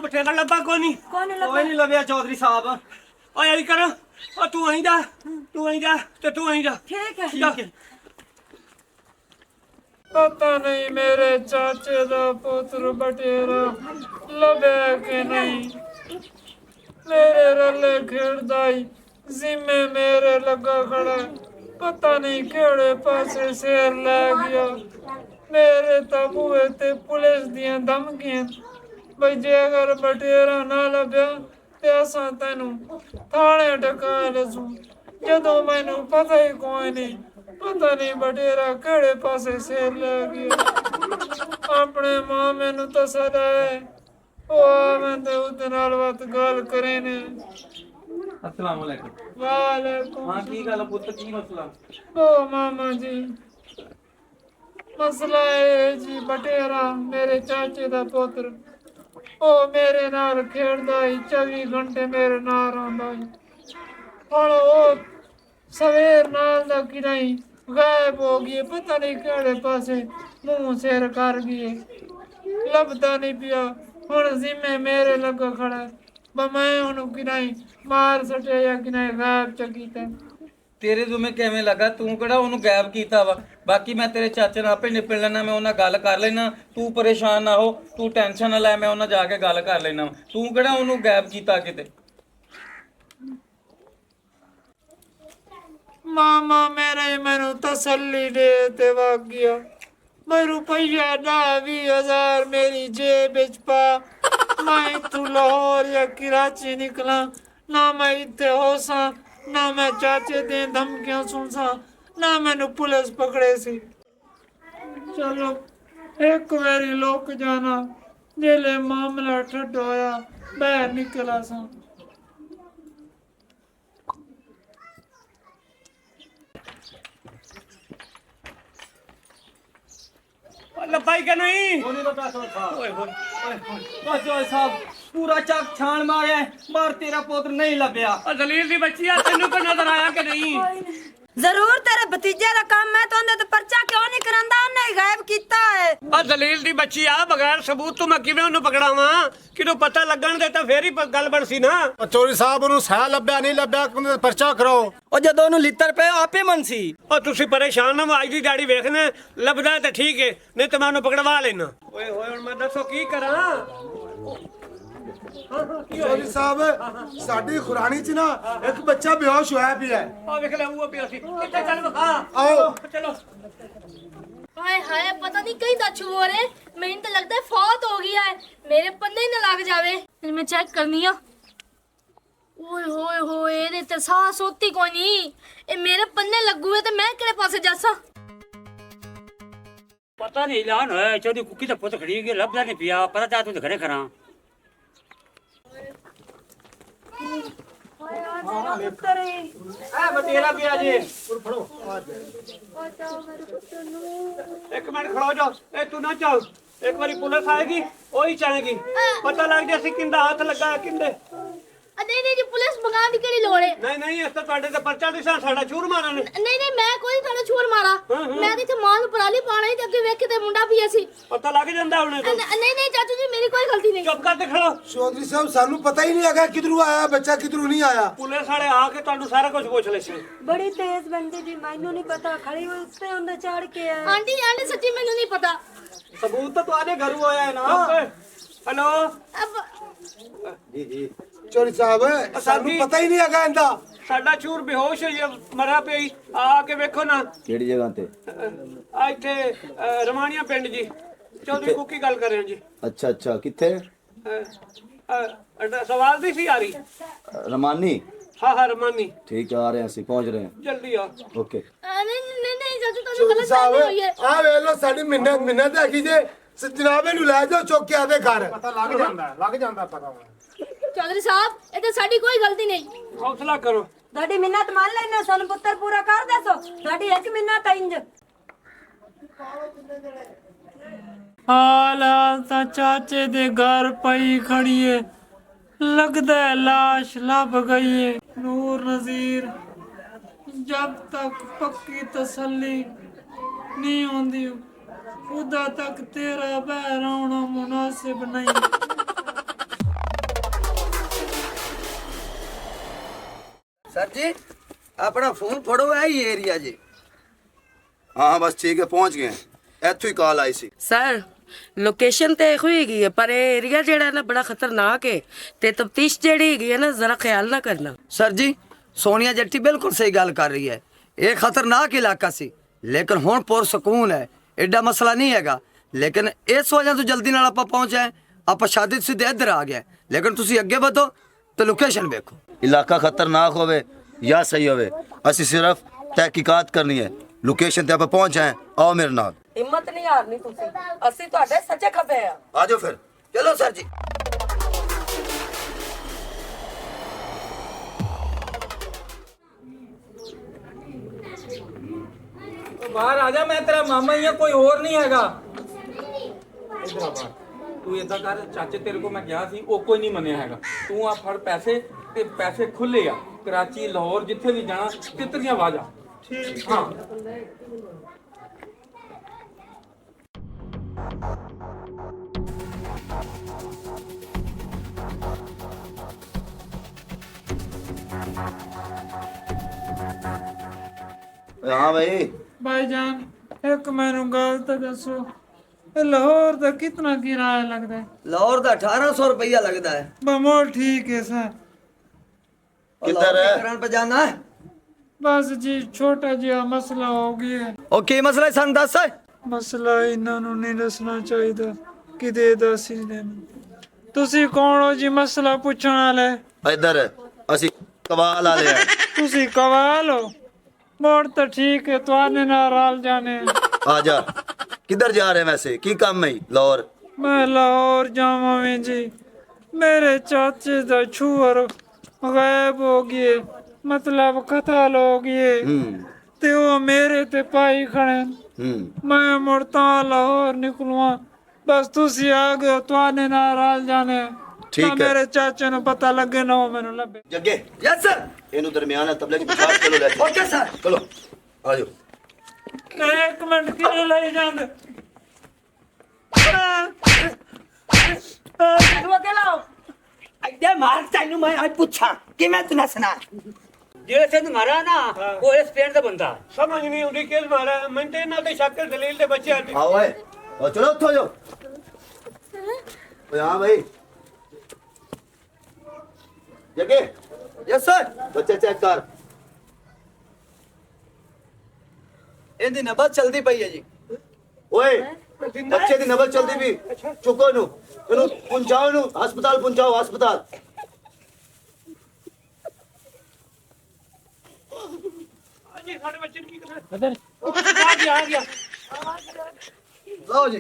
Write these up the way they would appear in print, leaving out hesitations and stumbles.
बथेरा लब्बा कोनी कोई नहीं लभ्या चौधरी साहब। ओ यही कर ओ तू वहीं जा ते तू वहीं जा ठीक है जा। पता नहीं मेरे चाचे दा पुत्र बटेरा लभ्या के नहीं। मेरे रले खेड़दा ही जिम्मे मेरे लगा खड़ा। पता नहीं केड़े पासे शेर लै गया। मेरे तबूए ते पुलिस दियां धमकियां बई जे अगर बटेरा ना लभ्या ते असां तैनू थाने टका लसूं। जदों मैनू पता ही कोई नहीं। पता नहीं बटेरा केड़े पासे शेर लै गया। अपने मां मैनू तसला है ओ मैं ते उहदे नाल वत गल करे ने। अस्सलाम वालेकुम। वालेकुम। हां की गल पुत्र की मसला? ओ मामा जी मसला है जी बटेरा मेरे चाचे दा पुत्र ओ मेरे नाल खेड़दा ही 24 घंटे मेरे नाल रौंदा ही। हुण ओ सवेर नाल दा कि नहीं गायब हो गई। पता नहीं केड़े पासे मुंह सिर कर गई। लभदा नहीं पिया। हुण जिम्मे मेरे लगा खड़ा ब मैं हुण कि नहीं मार सटे या कि नहीं गायब च कीता। तेरे जुमे किवें लगा? तू किहड़ा ओनू गायब कीता वा? बाकी मैं तेरे चाचे नाल आपे निपट लेना। मैं उन्हां गल कर लेना। तू परेशान ना हो, तू टेंशन ना लै। मैं उन्हां जाके गल कर लेना। तू किहड़ा ओनू गायब कीता किते? मामा मेरे मैनू तसल्ली दे ते वग गया। मैं रुपया 20,000 मेरी जेब विच पा। मैं इत्थू लाहौर या कराची निकला ना मैं इत्थे होसां ना मैं चाचे दी धमकियां सुनसा ना मैनू पुलिस पकड़े सी। चलो एक बारी लुक जाना जेले मामला ठड्डा होया बाहर निकला सा। लब्बाई के नहीं ओनी तो चौधरी साहब। ओए होए बस चौधरी साहब पूरा चक छान मारे बार तेरा पुत्र नहीं लभ्या। ओ दलील दी बच्ची आ तेनू को नजर आया कि नहीं? जरूर तेरे भतीजे का काम है तो ते पर्चा क्यों नहीं करांदा? उन्हें ही गायब कीता है। आ दलील दी बच्ची आ बगैर सबूत तो मैं किवें ओनू पकड़ावां? किनू पता लगण दे तां फेर ही गल बनसी ना। चौधरी साहब ਉਹਨੂੰ ਸਹਿ ਲੱਭਿਆ ਨਹੀਂ ਲੱਭਿਆ ਉਹਦਾ ਪਰਚਾ ਕਰਾਓ। ਉਹ ਜਦੋਂ ਉਹਨੂੰ ਲਿੱਤਰ ਪਏ ਆਪੇ ਮੰਨਸੀ। ओ तुसी परेशान ना हो, अज दी दिहाड़ी वेखना लभदा है तो ठीक है नहीं तो मैं ओनू पकड़वा लेना। ओए होए हुण मैं दसो की करां? चौधरी साहब साडी खुरानी च ना एक बच्चा बेहोश होया पिया है। ओ वेख ले वो पिया सी किथे चल विखा। आओ चलो हाय हाय पता नहीं कहीं दा छुओ रे। मैंने तो लगता है फौत हो गया है। मेरे पन्ने ही ना लग जावे। मैं चेक करनी है। ओए होए होए ਇਹਦੇ ਤੇ ਸਾਹ ਸੋਤੀ ਕੋਈ ਨਹੀਂ। ਇਹ ਮੇਰੇ ਪੰਨੇ ਲੱਗੂਏ ਤੇ ਮੈਂ ਕਿਹੜੇ ਪਾਸੇ ਜਾਸਾਂ? पता नहीं ऐलान होया चौधरी कुकी तो पुत खड़ी गई लभदा नहीं पिया। पता चाह तू घरे खरा ए बटेरा पिया जी फड़ो एक मिनट खड़ो जाओ। ए तू ना चल एक बारी पुलिस आएगी वही चाहेगी पता लग जाए किंदा हाथ लगा है किंदे। नहीं नहीं जी पुलिस मंगा दी केड़ी लोड़ है? नहीं नहीं इस तो ਤੁਹਾਡੇ ਤੇ ਪਰਚਾ ਦਿਸਾ ਸਾਡਾ ਚੂਰ ਮਾਰਨ ਨੇ। नहीं नहीं मैं कोई थोड़ा छोर मारा। मैं तो इथे मां ਨੂੰ ਪਰਾਲੀ ਪਾਣਾ ਹੀ ਤੇ ਅੱਗੇ ਵੇਖ ਕੇ ਤੇ ਮੁੰਡਾ ਪਿਆ ਸੀ। ਪਤਾ ਲੱਗ ਜਾਂਦਾ ਹੁਣੇ ਤੋਂ। नहीं नहीं चाचू जी मेरी कोई गलती नहीं। ਚੁੱਪ ਕਰ ਤੇ ਖੜੋ। चौधरी साहब सानू पता ही नहीं आया किधरों आया बच्चा किधरों नहीं आया। ਪੁਲਿਸ ਵਾਲੇ ਆ ਕੇ ਤੁਹਾਨੂੰ ਸਾਰਾ ਕੁਝ ਪੁੱਛ ਲੈ ਸੀ। बड़ी तेज बंदी जी मैनू नहीं पता खड़ी हुई उससे उन्हें चढ़ के है। आंटी आंटी सच्ची मैंने नहीं पता। सबूत तो ਤੁਹਾਡੇ ਘਰੋਂ ਆਇਆ ਹੈ ਨਾ। हेलो अब चौधरी साहब सानू पता ही नहीं आया इंदा। ਸਾਡਾ ਚੂਰ ਬੇਹੋਸ਼ ਹੋਈ ਹੈ, ਮਰਾ ਪਿਆ ਈ। ਆ ਕੇ ਵੇਖੋ ਨਾ ਕਿਹੜੀ ਜਗ੍ਹਾ ਤੇ? ਆ ਇੱਥੇ ਰਮਾਣੀਆਂ ਪਿੰਡ ਜੀ। ਚੌਧਰੀ ਕੁੱਕੀ ਗੱਲ ਕਰ ਰਹੇ ਹਾਂ ਜੀ। ਅੱਛਾ ਅੱਛਾ ਕਿੱਥੇ? ਸਵਾਲ ਦੀ ਸੀ ਆ ਰਹੀ। ਰਮਾਨੀ? हाँ हाँ रमानी ठीक है आ रहे हैं ਅਸੀਂ ਪਹੁੰਚ ਰਹੇ हैं। जल्दी आ। ओके नहीं नहीं नहीं चाचू तो चौधरी गलत फहमी हुई है। साहब आ वे लो साडी मिन्नत हैगी जे जनाबे नु ले जाओ चुक के आदे घर। पता लग ਜਾਂਦਾ पता। चौधरी साहब ये तो साडी कोई गलती नहीं। हौसला करो। साडी मिन्नत मान लेना सन पुत्र पूरा कर दसो। साडी एक मिन्नत है इंज। हाल ता चाचे दे घर पई खड़ी है। लगदा है लाश लभ गई है। नूर नजीर जब तक पक्की तसल्ली नहीं होंदी खुदा तक तेरा बहर आना मुनासिब नहीं। सर जी अपना फोन फड़ो है ही एरिया जी। हाँ हाँ बस ठीक है पहुंच गए इत्थों ही कॉल आई सी। सर लोकेशन ਤੇ ਇਹੋ ਹੈਗੀ ਹੈ ਪਰ ਇਹ ਏਰੀਆ ਜਿਹੜਾ ਨਾ ਬੜਾ ਖਤਰਨਾਕ ਹੈ ਤੇ ਤਫਤੀਸ਼ ਜਿਹੜੀ ਹੈਗੀ ਹੈ ਨਾ ਜ਼ਰਾ ਖਿਆਲ ਨਾ ਕਰਨਾ। सर जी सोनिया जट्टी बिल्कुल सही गल कर रही है। ये खतरनाक इलाका सी लेकिन हुण पुरसकून है, एडा मसला नहीं हैगा। लेकिन इस वजह तो जल्दी नाल आपां पहुंचे आपां शादी सीधे इधर आ गए। लेकिन तुसी अगे बढ़ो तो लोकेशन देखो। इलाका खतरनाक होवे या सही होवे ਅਸੀਂ सिर्फ तहकीकात करनी है। लोकेशन ਤੇ ਆਪਾਂ ਪਹੁੰਚ ਜਾਏ आओ मेरे नाल। ਹਿੰਮਤ ਨਹੀਂ ਹਾਰਨੀ ਤੁਸੀਂ, ਅਸੀਂ ਤੁਹਾਡੇ ਸੱਚੇ ਖੱਬੇ ਆ। आ जाओ फिर। चलो सर जी। ਬਾਹਰ ਆ ਜਾ, ਮੈਂ ਤੇਰਾ ਮਾਮਾ ਹੀ ਆ, ਕੋਈ ਹੋਰ ਨਹੀਂ ਹੈਗਾ। ਇਧਰ ਆ ਬਾਹਰ। ਤੂੰ ਏਦਾਂ ਕਰ, ਚਾਚੇ ਤੇਰੇ ਕੋ ਮੈਂ ਗਿਆ ਸੀ, ਉਹ ਕੋਈ ਨਹੀਂ ਮੰਨਿਆ ਹੈਗਾ। ਤੂੰ ਆ ਫੜ ਪੈਸੇ ਤੇ ਪੈਸੇ ਖੁੱਲੇ ਆ, ਕਰਾਚੀ ਲਾਹੌਰ ਜਿੱਥੇ ਵੀ ਜਾਣਾ ਤਿੱਤਰੀਆਂ ਵਾਜਾ। ਠੀਕ ਹਾਂ। हाँ भाई भाईजान एक मैनू गल तो दसो लाहौर का कितना किराया लगता है? लाहौर का 1800 रुपया लगता है। बमोल ठीक है सर। किधर है? करण पे जाना है। बस जी छोटा जिहा मसला हो गया है। ओ की मसला है सन दस है। मसला इन्होंने नहीं दसना चाहिए किते दस ही देना। तुसी कौन हो जी मसला पूछने वाले? इधर ਅਸੀਂ कवाल वाले हैं। तुसी कवाल हो? मोड़ तो ठीक है तुआने नाराल जाने। आ जा। किधर जा रहे हैं वैसे की काम है लाहौर? मैं लाहौर जावा में जी मेरे चाचे दा छुअर गायब हो गए, मतलब कत्ल हो गए ते वो मेरे ते पाई खड़े। मैं मुड़ता लाहौर निकलूँ बस तुसी आ गए तुआने नाराल जाने। ठीक है। मेरे चाचे ने पता लगे ना वो मैंने लबे। जग्गे यस सर। इनु दरमियान है तबले की पिछाड़ चलो लेके। Okay sir. चलो आ जाओ। एक मिनट क्यों ले जांदे? अड्डे मार तैनू मैं आज पूछा कि मैं तने सुना ਜਿਹੜੇ ਸਿੰਘ ਮਾਰਾ ਨਾ ਉਹ ਇਸ ਪਿੰਡ ਦਾ ਬੰਦਾ। ਸਮਝ ਨਹੀਂ ਆਉਂਦੀ ਕਿਸ ਮਾਰਾ ਮੈਂ ਤੇ ਇਹਨਾਂ ਦੇ ਸ਼ੱਕ ਦਲੀਲ ਦੇ ਬੱਚੇ ਆ। आओ भाई और चलो उठो जाओ। हाँ भाई जग्गे यस सर। बच्चे चेक कर। इनदी नबज चलती पई है जी। ओए बच्चे दी नबज चलदी भी चुको नु इनु पहुंचाओ नु अस्पताल पहुंचाओ अस्पताल। ਜੀ ਸਾਡੇ ਬੱਚੇ ਨੂੰ ਕੀ ਕਰਨਾ? ਆ ਗਿਆ लो जी।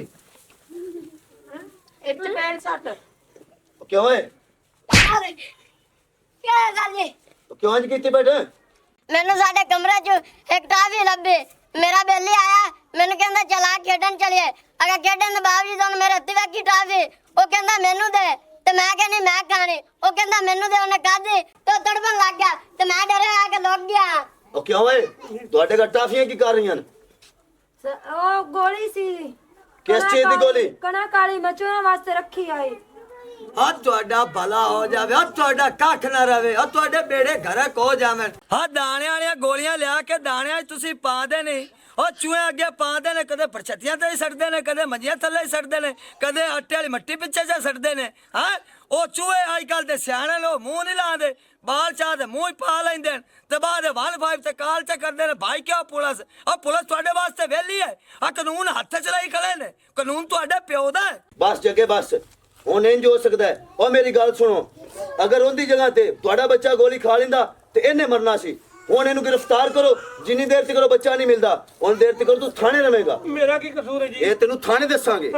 ਇੱਥੇ ਪੈਰ ਸੱਟ क्यों है? अरे क्या गल है? क्यों आज कितने बैठे? मैंने साडे कमरे च एक टावी लब्बे मेरा बेली आया मैंने कहंदा चला खेडन चलिए अगर खेडन दे बावजूद उन मेरे हत्थ वेखी टावी ओ कहंदा मेनू दे ते मैं कहनी मैं खानी ओ कहंदा मेनू दे उन्हें खाधी तो तड़पन लग गया ते मैं डरे आके लुक गया। ओ क्यों है? ਤੁਹਾਡੇ ਘਰ ਟਾਫੀਆਂ ਕੀ ਕਰ ਰਹੀਆਂ ਨੇ? ਉਹ ਗੋਲੀ ਸੀ ਕਿਸ ਚੀਜ਼ ਦੀ ਗੋਲੀ? ਕਣਾ ਕਾਲੀ ਮਚੂਆਂ ਵਾਸਤੇ ਰੱਖੀ ਆਈ। हाँ ਤੁਹਾਡਾ ਭਲਾ ਹੋ ਜਾਵੇ, ਹਾਂ ਤੁਹਾਡਾ ਕੱਖ ਨਾ ਰਵੇ, ਹਾਂ ਤੁਹਾਡੇ ਬੇੜੇ ਘਰੇ ਕੋ ਜਾਵਣ। ਹਾਂ ਦਾਣੇ ਵਾਲੀਆਂ ਗੋਲੀਆਂ ਲਿਆ ਕੇ ਦਾਣਿਆਂ 'ਚ ਤੁਸੀਂ ਪਾਦੇ ਨਹੀਂ, ਉਹ ਚੂਹੇ ਅੱਗੇ ਪਾਦੇ ਨੇ, ਕਦੇ ਪਰਛਤੀਆਂ ਤੇ ਹੀ ਸੜਦੇ ਨੇ, ਕਦੇ ਮੰਜੀਆਂ ਥੱਲੇ ਹੀ ਸੜਦੇ ਨੇ, ਕਦੇ ਆਟੇ ਵਾਲੀ ਮੱਟੀ ਪਿੱਛੇ ਜਾ ਸੜਦੇ ਨੇ। ਹਾਂ ਉਹ ਚੂਹੇ ਅੱਜ ਕੱਲ ਦੇ ਸਿਆਣੇ ਲੋ ਮੂੰਹ ਨਹੀਂ ਲਾਉਂਦੇ, ਬਾਲ ਚਾਹ ਦੇ ਮੂੰਹ ਹੀ ਪਾ ਲੈਂਦੇ ਨੇ ਤੇ ਬਾਅਦ 1-5 ਤੇ ਕਾਲ ਚ ਕਰਦੇ ਨੇ। ਭਾਈ ਕਿਉਂ ਪੁਲਿਸ? ਉਹ ਪੁਲਿਸ ਤੁਹਾਡੇ ਵਾਸਤੇ ਵਿਹਲੀ ਹੈ, ਆ ਕਾਨੂੰਨ ਹੱਥ ਚ ਲਈ ਖੜੇ ਨੇ, ਕਾਨੂੰਨ ਤੁਹਾਡੇ ਪਿਓ ਦਾ ਹੈ। ਬਸ ਜੱਗੇ ਬਸ ਹੁਣ ਇੰਜ ਹੋ ਸਕਦਾ ਹੈ। ਉਹ ਮੇਰੀ ਗੱਲ ਸੁਣੋ, ਅਗਰ ਉਹਦੀ ਜਗ੍ਹਾ ਤੇ ਤੁਹਾਡਾ ਬੱਚਾ ਗੋਲੀ ਖਾ ਲੈਂਦਾ ਤੇ ਇਹਨੇ ਮਰਨਾ ਸੀ। ਹੁਣ ਇਹਨੂੰ गिरफ्तार करो, जिन्नी देर तक बच्चा नहीं मिलता उन देर तक तू थाने रहेगा। मेरा की कसूर है जी? ये तेनू थाने दसांगे।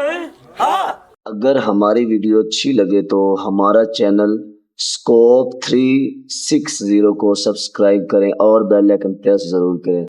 हाँ अगर हमारी वीडियो अच्छी लगे तो हमारा चैनल स्कोप 360 को सब्सक्राइब करें और बेल आइकन प्रेस जरूर करें।